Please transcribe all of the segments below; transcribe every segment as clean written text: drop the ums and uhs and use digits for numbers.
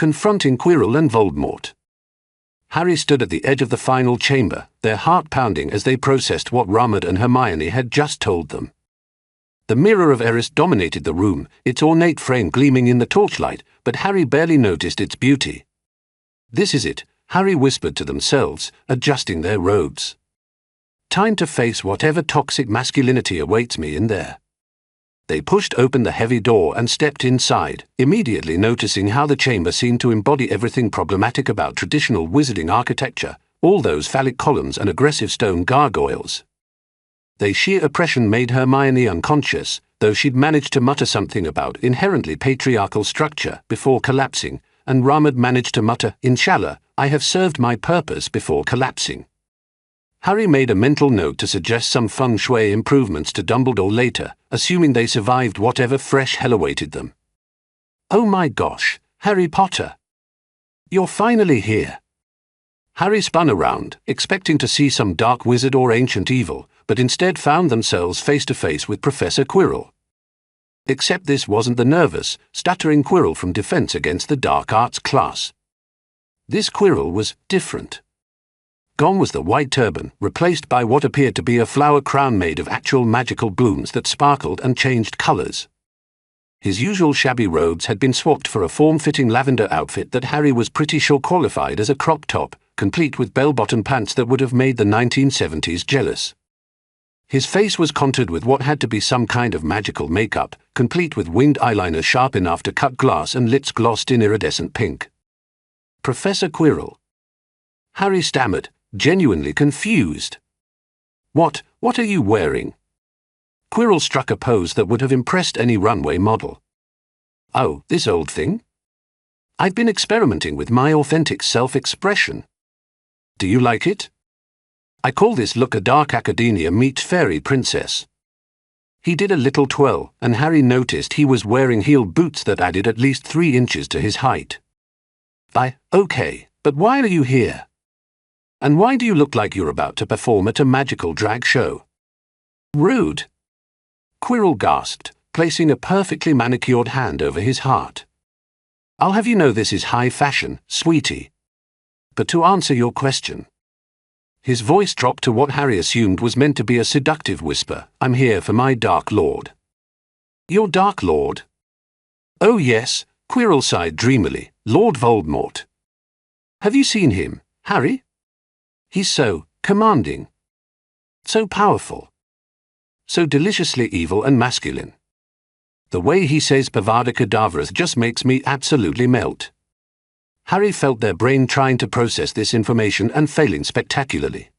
Confronting Quirrell and Voldemort. Harry stood at the edge of the final chamber, their heart pounding as they processed what Ron and Hermione had just told them. The Mirror of Eris dominated the room, its ornate frame gleaming in the torchlight, but Harry barely noticed its beauty. "This is it," Harry whispered to themselves, adjusting their robes. "Time to face whatever toxic masculinity awaits me in there." They pushed open the heavy door and stepped inside, immediately noticing how the chamber seemed to embody everything problematic about traditional wizarding architecture, all those phallic columns and aggressive stone gargoyles. Their sheer oppression made Hermione unconscious, though she'd managed to mutter something about inherently patriarchal structure before collapsing, and Ron had managed to mutter, "Inshallah, I have served my purpose," before collapsing. Harry made a mental note to suggest some feng shui improvements to Dumbledore later, assuming they survived whatever fresh hell awaited them. "Oh my gosh, Harry Potter! You're finally here!" Harry spun around, expecting to see some dark wizard or ancient evil, but instead found themselves face to face with Professor Quirrell. Except this wasn't the nervous, stuttering Quirrell from Defense Against the Dark Arts class. This Quirrell was different. Gone was the white turban, replaced by what appeared to be a flower crown made of actual magical blooms that sparkled and changed colours. His usual shabby robes had been swapped for a form-fitting lavender outfit that Harry was pretty sure qualified as a crop top, complete with bell-bottom pants that would have made the 1970s jealous. His face was contoured with what had to be some kind of magical makeup, complete with winged eyeliner sharp enough to cut glass and lids glossed in iridescent pink. "Professor Quirrell." Harry stammered, genuinely confused. What are you wearing?" Quirrell struck a pose that would have impressed any runway model. "Oh, this old thing? I've been experimenting with my authentic self-expression. Do you like it? I call this look a dark academia meets fairy princess." He did a little twirl, and Harry noticed he was wearing heeled boots that added at least 3 inches to his height. Okay, but why are you here? And why do you look like you're about to perform at a magical drag show?" "Rude," Quirrell gasped, placing a perfectly manicured hand over his heart. "I'll have you know this is high fashion, sweetie. But to answer your question..." His voice dropped to what Harry assumed was meant to be a seductive whisper, "I'm here for my Dark Lord." "Your Dark Lord?" "Oh yes," Quirrell sighed dreamily, "Lord Voldemort. Have you seen him, Harry? He's so commanding, so powerful, so deliciously evil and masculine. The way he says Pavada Kedavra just makes me absolutely melt." Harry felt their brain trying to process this information and failing spectacularly.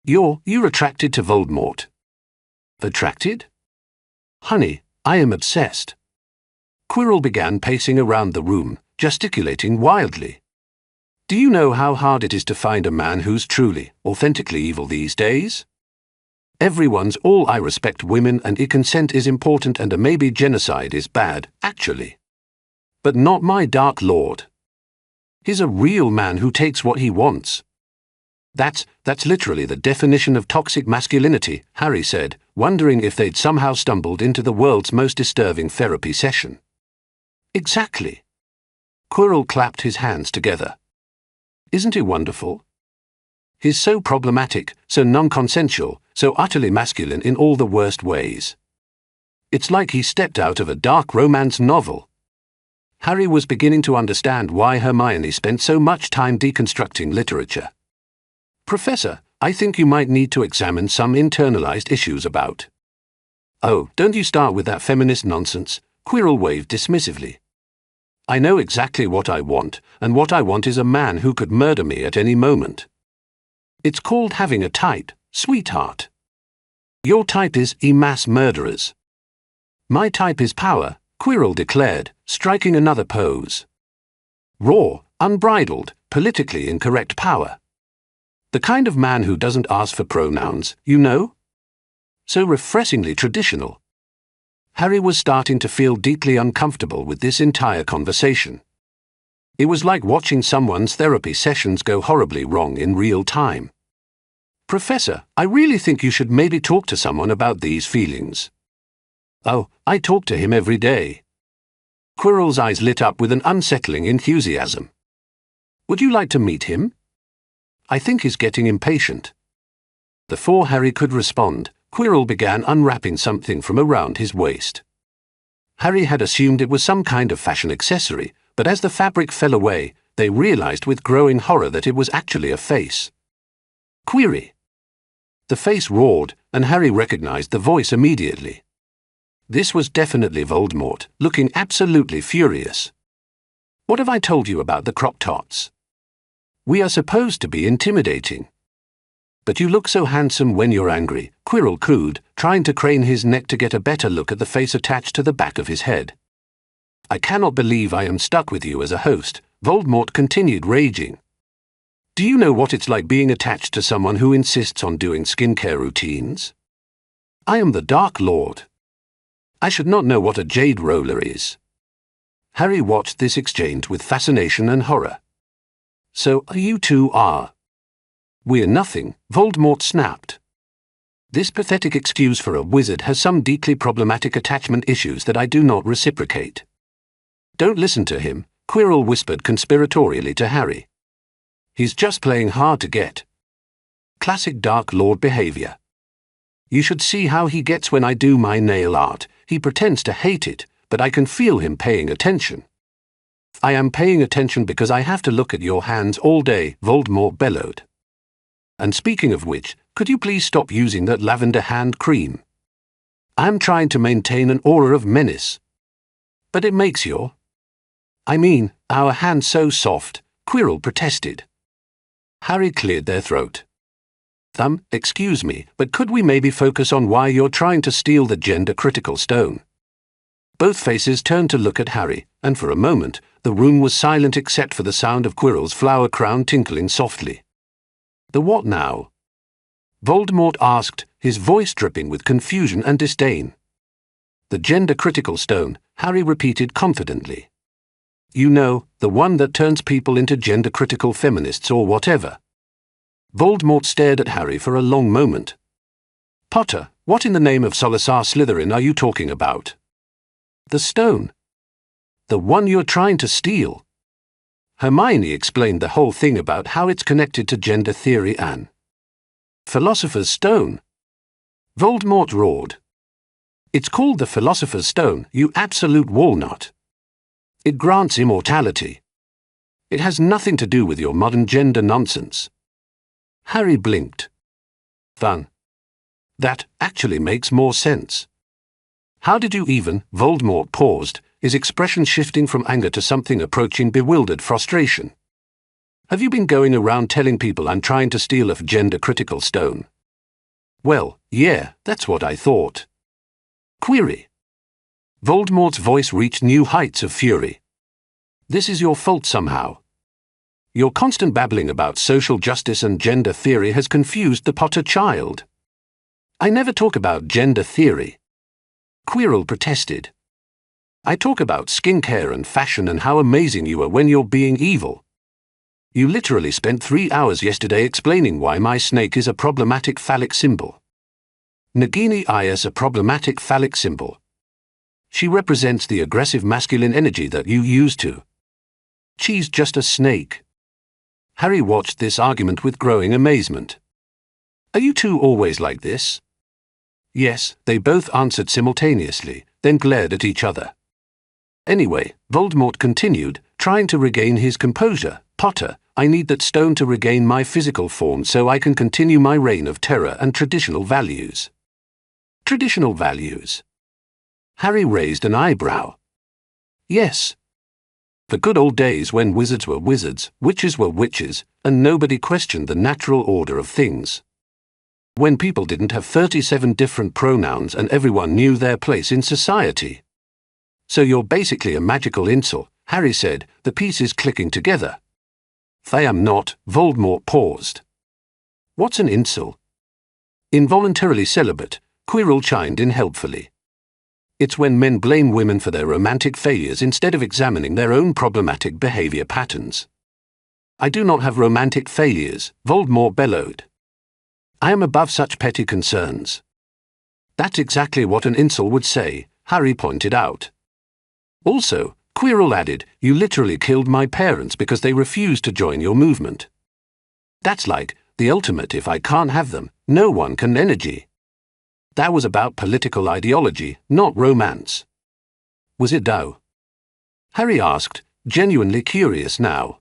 You're attracted to Voldemort." "Attracted? Honey, I am obsessed." Quirrell began pacing around the room, gesticulating wildly. "Do you know how hard it is to find a man who's truly, authentically evil these days? Everyone's all I respect women and consent is important and a maybe genocide is bad, actually. But not my Dark Lord. He's a real man who takes what he wants." That's literally the definition of toxic masculinity," Harry said, wondering if they'd somehow stumbled into the world's most disturbing therapy session. "Exactly." Quirrell clapped his hands together. "Isn't it wonderful? He's so problematic, so non-consensual, so utterly masculine in all the worst ways. It's like he stepped out of a dark romance novel." Harry was beginning to understand why Hermione spent so much time deconstructing literature. "Professor, I think you might need to examine some internalized issues about..." "Oh, don't you start with that feminist nonsense," Quirrell waved dismissively. "I know exactly what I want, and what I want is a man who could murder me at any moment. It's called having a type, sweetheart. Your type is mass murderers." "My type is power," Quirrell declared, striking another pose. "Raw, unbridled, politically incorrect power. The kind of man who doesn't ask for pronouns, you know? So refreshingly traditional." Harry was starting to feel deeply uncomfortable with this entire conversation. It was like watching someone's therapy sessions go horribly wrong in real time. "Professor, I really think you should maybe talk to someone about these feelings." "Oh, I talk to him every day." Quirrell's eyes lit up with an unsettling enthusiasm. Would you like to meet him? I think he's getting impatient. Before Harry could respond, Quirrell began unwrapping something from around his waist. Harry had assumed it was some kind of fashion accessory, but as the fabric fell away, they realized with growing horror that it was actually a face. Query! The face roared, and Harry recognized the voice immediately. This was definitely Voldemort, looking absolutely furious. What have I told you about the Croc-Tots? We are supposed to be intimidating. But you look so handsome when you're angry, Quirrell cooed, trying to crane his neck to get a better look at the face attached to the back of his head. I cannot believe I am stuck with you as a host, Voldemort continued raging. Do you know what it's like being attached to someone who insists on doing skincare routines? I am the Dark Lord. I should not know what a jade roller is. Harry watched this exchange with fascination and horror. So you two are? We're nothing, Voldemort snapped. This pathetic excuse for a wizard has some deeply problematic attachment issues that I do not reciprocate. Don't listen to him, Quirrell whispered conspiratorially to Harry. He's just playing hard to get. Classic Dark Lord behavior. You should see how he gets when I do my nail art. He pretends to hate it, but I can feel him paying attention. I am paying attention because I have to look at your hands all day, Voldemort bellowed. And speaking of which, could you please stop using that lavender hand cream? I'm trying to maintain an aura of menace. But it makes our hands so soft, Quirrell protested. Harry cleared their throat. Excuse me, but could we maybe focus on why you're trying to steal the gender-critical stone? Both faces turned to look at Harry, and for a moment, the room was silent except for the sound of Quirrell's flower crown tinkling softly. The what now? Voldemort asked, his voice dripping with confusion and disdain. The gender-critical stone, Harry repeated confidently. You know, the one that turns people into gender-critical feminists or whatever. Voldemort stared at Harry for a long moment. Potter, what in the name of Salazar Slytherin are you talking about? The stone. The one you're trying to steal. Hermione explained the whole thing about how it's connected to gender theory and Philosopher's Stone. Voldemort roared. It's called the Philosopher's Stone, you absolute walnut. It grants immortality. It has nothing to do with your modern gender nonsense. Harry blinked. Fun. That actually makes more sense. How did you even? Voldemort paused, his expression shifting from anger to something approaching bewildered frustration. Have you been going around telling people I'm trying to steal a gender-critical stone? Well, yeah, that's what I thought. Query. Voldemort's voice reached new heights of fury. This is your fault somehow. Your constant babbling about social justice and gender theory has confused the Potter child. I never talk about gender theory. Quirrell protested. I talk about skincare and fashion and how amazing you are when you're being evil. You literally spent 3 hours yesterday explaining why my snake is a problematic phallic symbol. Nagini is a problematic phallic symbol. She represents the aggressive masculine energy that you use to. She's just a snake. Harry watched this argument with growing amazement. Are you two always like this? Yes, they both answered simultaneously, then glared at each other. Anyway, Voldemort continued, trying to regain his composure. Potter, I need that stone to regain my physical form so I can continue my reign of terror and traditional values. Traditional values? Harry raised an eyebrow. Yes. The good old days when wizards were wizards, witches were witches, and nobody questioned the natural order of things. When people didn't have 37 different pronouns and everyone knew their place in society. So you're basically a magical incel, Harry said, the pieces clicking together. I am not, Voldemort paused. What's an incel? Involuntarily celibate, Quirrell chimed in helpfully. It's when men blame women for their romantic failures instead of examining their own problematic behavior patterns. I do not have romantic failures, Voldemort bellowed. I am above such petty concerns. That's exactly what an incel would say, Harry pointed out. Also, Quirrell added, "You literally killed my parents because they refused to join your movement. That's like the ultimate if I can't have them, no one can energy." That was about political ideology, not romance. Was it though? Harry asked, genuinely curious now.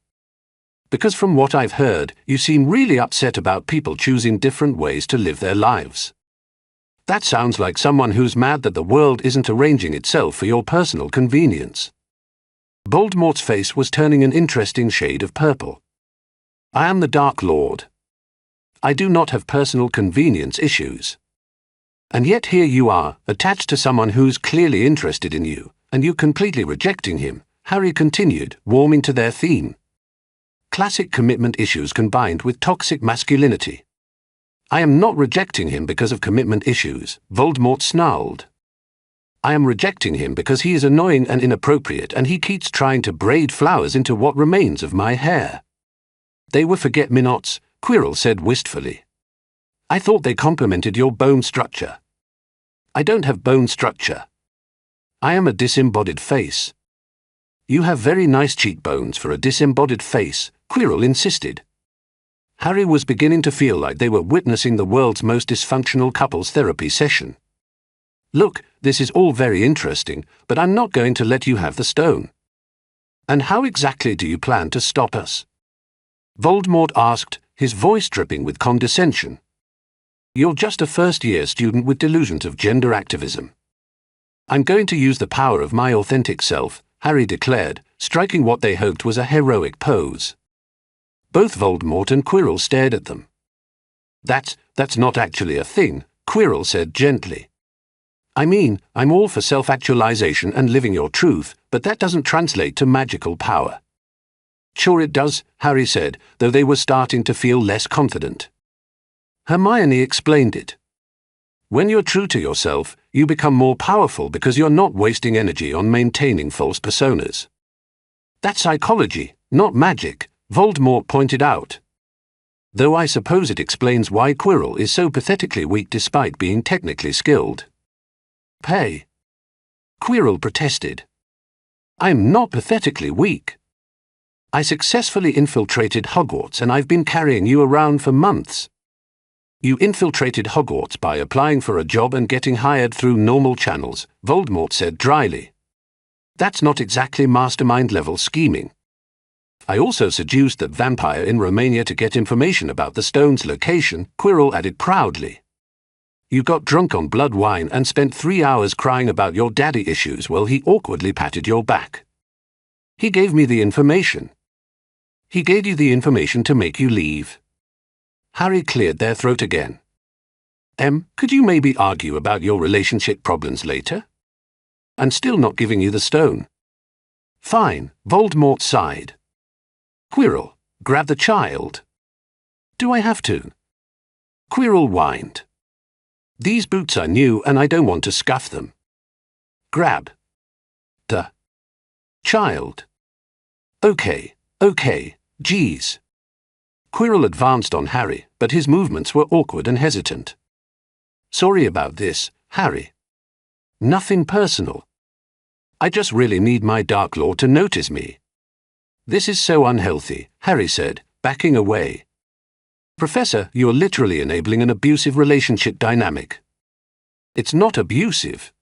Because from what I've heard, you seem really upset about people choosing different ways to live their lives. That sounds like someone who's mad that the world isn't arranging itself for your personal convenience. Voldemort's face was turning an interesting shade of purple. I am the Dark Lord. I do not have personal convenience issues. And yet here you are, attached to someone who's clearly interested in you, and you completely rejecting him, Harry continued, warming to their theme. Classic commitment issues combined with toxic masculinity. I am not rejecting him because of commitment issues, Voldemort snarled. I am rejecting him because he is annoying and inappropriate and he keeps trying to braid flowers into what remains of my hair. They were forget-me-nots, Quirrell said wistfully. I thought they complemented your bone structure. I don't have bone structure. I am a disembodied face. You have very nice cheekbones for a disembodied face, Quirrell insisted. Harry was beginning to feel like they were witnessing the world's most dysfunctional couples therapy session. Look, this is all very interesting, but I'm not going to let you have the stone. And how exactly do you plan to stop us? Voldemort asked, his voice dripping with condescension. You're just a first-year student with delusions of gender activism. I'm going to use the power of my authentic self, Harry declared, striking what they hoped was a heroic pose. Both Voldemort and Quirrell stared at them. That's not actually a thing, Quirrell said gently. I mean, I'm all for self-actualization and living your truth, but that doesn't translate to magical power. Sure it does, Harry said, though they were starting to feel less confident. Hermione explained it. When you're true to yourself, you become more powerful because you're not wasting energy on maintaining false personas. That's psychology, not magic, Voldemort pointed out. Though I suppose it explains why Quirrell is so pathetically weak despite being technically skilled. Hey! Quirrell protested. I'm not pathetically weak. I successfully infiltrated Hogwarts and I've been carrying you around for months. You infiltrated Hogwarts by applying for a job and getting hired through normal channels, Voldemort said dryly. That's not exactly mastermind-level scheming. I also seduced the vampire in Romania to get information about the stone's location, Quirrell added proudly. You got drunk on blood wine and spent 3 hours crying about your daddy issues while he awkwardly patted your back. He gave me the information. He gave you the information to make you leave. Harry cleared their throat again. Could you maybe argue about your relationship problems later? I'm still not giving you the stone. Fine, Voldemort sighed. Quirrell, grab the child. Do I have to? Quirrell whined. These boots are new and I don't want to scuff them. Grab. The child. Okay, geez. Quirrell advanced on Harry, but his movements were awkward and hesitant. Sorry about this, Harry. Nothing personal. I just really need my Dark Lord to notice me. This is so unhealthy, Harry said, backing away. Professor, you're literally enabling an abusive relationship dynamic. It's not abusive.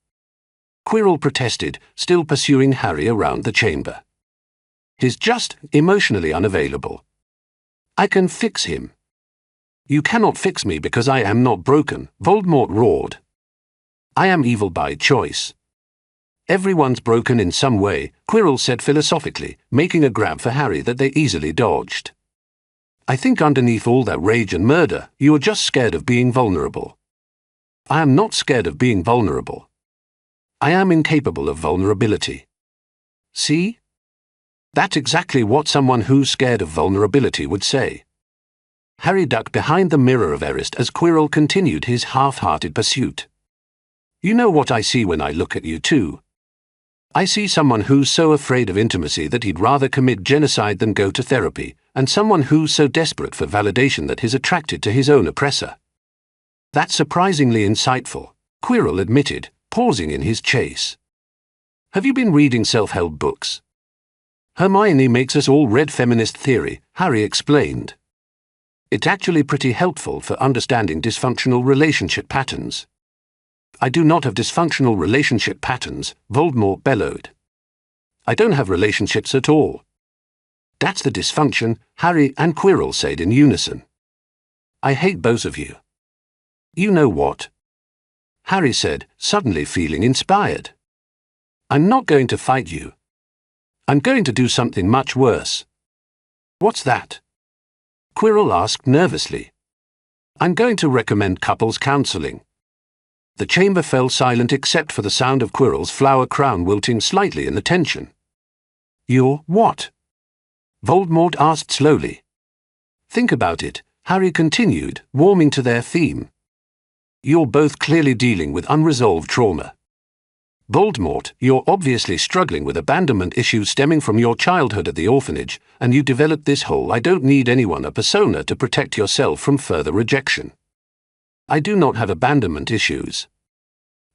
Quirrell protested, still pursuing Harry around the chamber. He's just emotionally unavailable. I can fix him. You cannot fix me because I am not broken, Voldemort roared. I am evil by choice. Everyone's broken in some way, Quirrell said philosophically, making a grab for Harry that they easily dodged. I think underneath all that rage and murder, you are just scared of being vulnerable. I am not scared of being vulnerable. I am incapable of vulnerability. See? That's exactly what someone who's scared of vulnerability would say. Harry ducked behind the mirror of Erised as Quirrell continued his half-hearted pursuit. You know what I see when I look at you too. I see someone who's so afraid of intimacy that he'd rather commit genocide than go to therapy, and someone who's so desperate for validation that he's attracted to his own oppressor. That's surprisingly insightful, Quirrell admitted, pausing in his chase. Have you been reading self-help books? Hermione makes us all read feminist theory, Harry explained. It's actually pretty helpful for understanding dysfunctional relationship patterns. I do not have dysfunctional relationship patterns, Voldemort bellowed. I don't have relationships at all. That's the dysfunction, Harry and Quirrell said in unison. I hate both of you. You know what? Harry said, suddenly feeling inspired. I'm not going to fight you. I'm going to do something much worse. What's that? Quirrell asked nervously. I'm going to recommend couples counseling. The chamber fell silent except for the sound of Quirrell's flower crown wilting slightly in the tension. You're what? Voldemort asked slowly. Think about it, Harry continued, warming to their theme. You're both clearly dealing with unresolved trauma. Voldemort, you're obviously struggling with abandonment issues stemming from your childhood at the orphanage, and you developed this whole I don't need anyone a persona to protect yourself from further rejection. I do not have abandonment issues.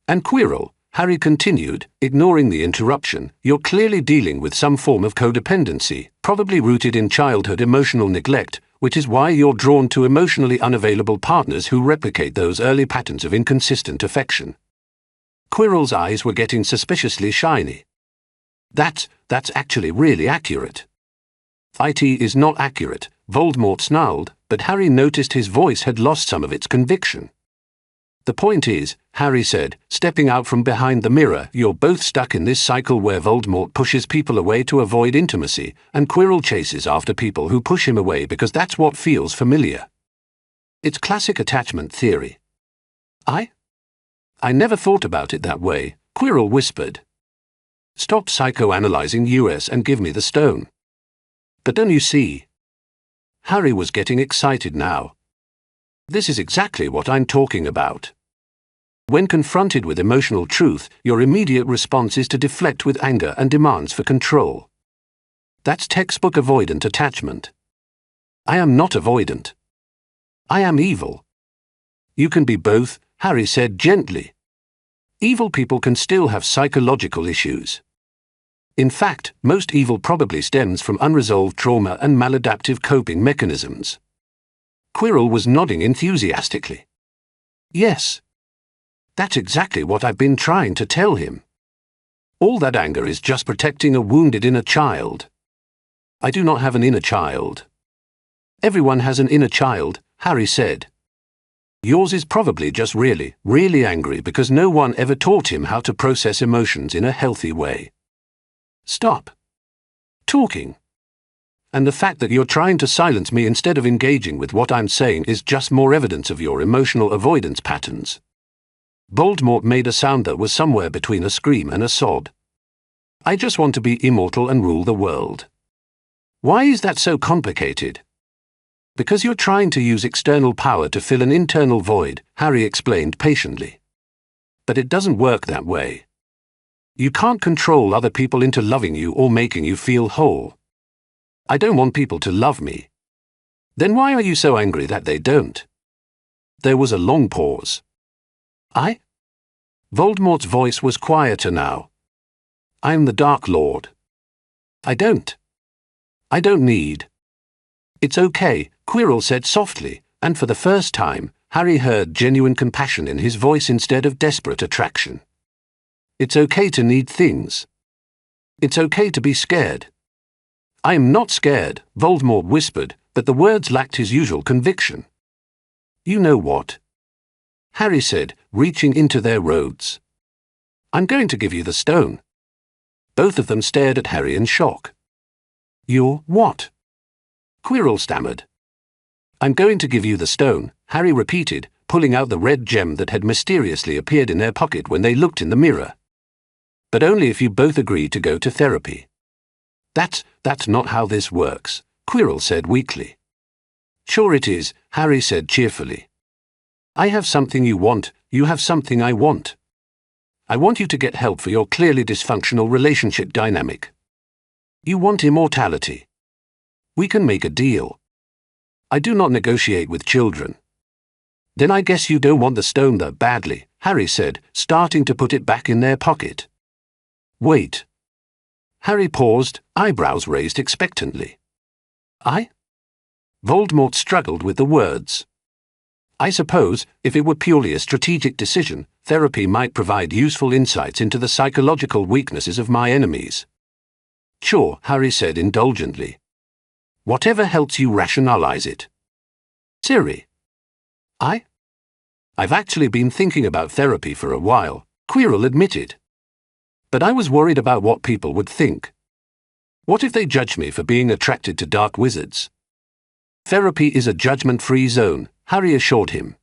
And Quirrell, Harry continued, ignoring the interruption, you're clearly dealing with some form of codependency, probably rooted in childhood emotional neglect, which is why you're drawn to emotionally unavailable partners who replicate those early patterns of inconsistent affection. Quirrell's eyes were getting suspiciously shiny. That's actually really accurate. It is not accurate, Voldemort snarled, but Harry noticed his voice had lost some of its conviction. The point is, Harry said, stepping out from behind the mirror, you're both stuck in this cycle where Voldemort pushes people away to avoid intimacy, and Quirrell chases after people who push him away because that's what feels familiar. It's classic attachment theory. I never thought about it that way, Quirrell whispered. Stop psychoanalyzing us and give me the stone. But don't you see? Harry was getting excited now. This is exactly what I'm talking about. When confronted with emotional truth, your immediate response is to deflect with anger and demands for control. That's textbook avoidant attachment. I am not avoidant. I am evil. You can be both, Harry said gently. Evil people can still have psychological issues. In fact, most evil probably stems from unresolved trauma and maladaptive coping mechanisms. Quirrell was nodding enthusiastically. Yes. That's exactly what I've been trying to tell him. All that anger is just protecting a wounded inner child. I do not have an inner child. Everyone has an inner child, Harry said. Yours is probably just really, really angry because no one ever taught him how to process emotions in a healthy way. Stop talking. And the fact that you're trying to silence me instead of engaging with what I'm saying is just more evidence of your emotional avoidance patterns. Voldemort made a sound that was somewhere between a scream and a sob. I just want to be immortal and rule the world. Why is that so complicated? Because you're trying to use external power to fill an internal void, Harry explained patiently. But it doesn't work that way. You can't control other people into loving you or making you feel whole. I don't want people to love me. Then why are you so angry that they don't? There was a long pause. Voldemort's voice was quieter now. I'm the Dark Lord. I don't need. It's okay, Quirrell said softly, and for the first time, Harry heard genuine compassion in his voice instead of desperate attraction. It's okay to need things. It's okay to be scared. I am not scared, Voldemort whispered, but the words lacked his usual conviction. You know what? Harry said, reaching into their robes. I'm going to give you the stone. Both of them stared at Harry in shock. You're what? Quirrell stammered. I'm going to give you the stone, Harry repeated, pulling out the red gem that had mysteriously appeared in their pocket when they looked in the mirror. But only if you both agree to go to therapy. That's not how this works, Quirrell said weakly. Sure it is, Harry said cheerfully. I have something you want, you have something I want. I want you to get help for your clearly dysfunctional relationship dynamic. You want immortality. We can make a deal. I do not negotiate with children. Then I guess you don't want the stone that badly, Harry said, starting to put it back in their pocket. Wait. Harry paused, eyebrows raised expectantly. I? Voldemort struggled with the words. I suppose, if it were purely a strategic decision, therapy might provide useful insights into the psychological weaknesses of my enemies. Sure, Harry said indulgently. Whatever helps you rationalize it. Siri. I've actually been thinking about therapy for a while, Quirrell admitted. But I was worried about what people would think. What if they judge me for being attracted to dark wizards? Therapy is a judgment-free zone, Harry assured him.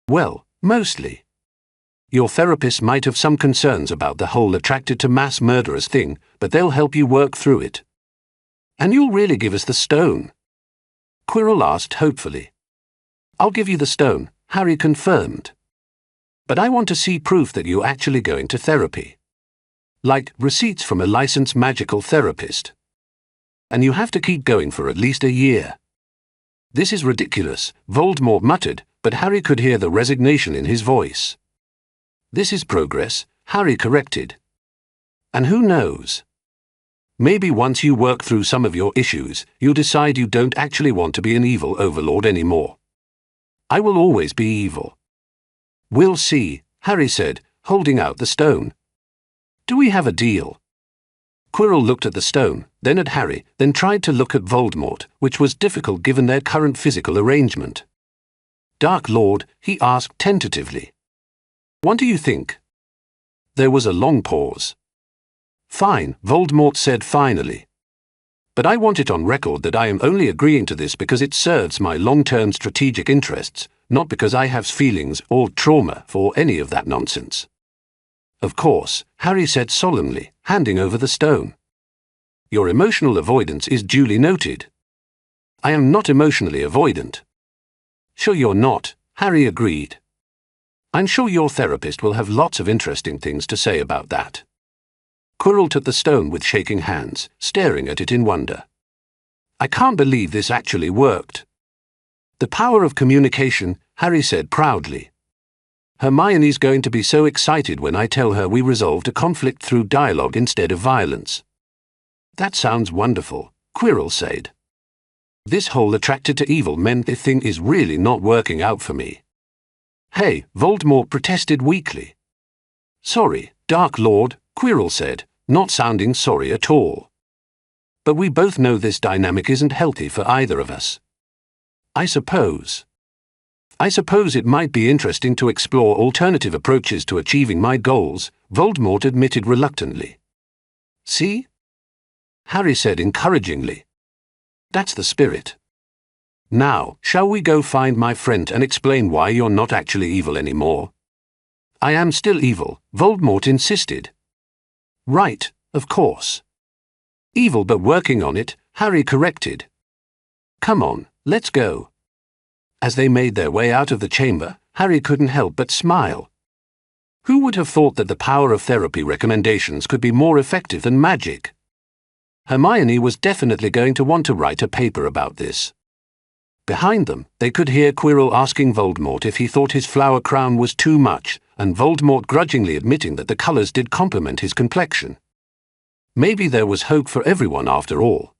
Well, mostly. Your therapist might have some concerns about the whole attracted to mass murderers thing, but they'll help you work through it. And you'll really give us the stone? Quirrell asked hopefully. I'll give you the stone, Harry confirmed. But I want to see proof that you're actually going to therapy. Like receipts from a licensed magical therapist. And you have to keep going for at least a year. This is ridiculous, Voldemort muttered, but Harry could hear the resignation in his voice. This is progress, Harry corrected. And who knows? Maybe once you work through some of your issues, you'll decide you don't actually want to be an evil overlord anymore. I will always be evil. We'll see, Harry said, holding out the stone. Do we have a deal? Quirrell looked at the stone, then at Harry, then tried to look at Voldemort, which was difficult given their current physical arrangement. Dark Lord, he asked tentatively. What do you think? There was a long pause. Fine, Voldemort said finally. But I want it on record that I am only agreeing to this because it serves my long-term strategic interests, not because I have feelings or trauma for any of that nonsense. Of course, Harry said solemnly, handing over the stone. Your emotional avoidance is duly noted. I am not emotionally avoidant. Sure you're not, Harry agreed. I'm sure your therapist will have lots of interesting things to say about that. Quirrell took the stone with shaking hands, staring at it in wonder. I can't believe this actually worked. The power of communication, Harry said proudly. Hermione's going to be so excited when I tell her we resolved a conflict through dialogue instead of violence. That sounds wonderful, Quirrell said. This whole attracted to evil men thing is really not working out for me. Hey, Voldemort protested weakly. Sorry, Dark Lord, Quirrell said, not sounding sorry at all. But we both know this dynamic isn't healthy for either of us. I suppose it might be interesting to explore alternative approaches to achieving my goals, Voldemort admitted reluctantly. See? Harry said encouragingly. That's the spirit. Now, shall we go find my friend and explain why you're not actually evil anymore? I am still evil, Voldemort insisted. Right, of course. Evil but working on it, Harry corrected. Come on, let's go. As they made their way out of the chamber, Harry couldn't help but smile. Who would have thought that the power of therapy recommendations could be more effective than magic? Hermione was definitely going to want to write a paper about this. Behind them, they could hear Quirrell asking Voldemort if he thought his flower crown was too much, and Voldemort grudgingly admitting that the colours did complement his complexion. Maybe there was hope for everyone after all.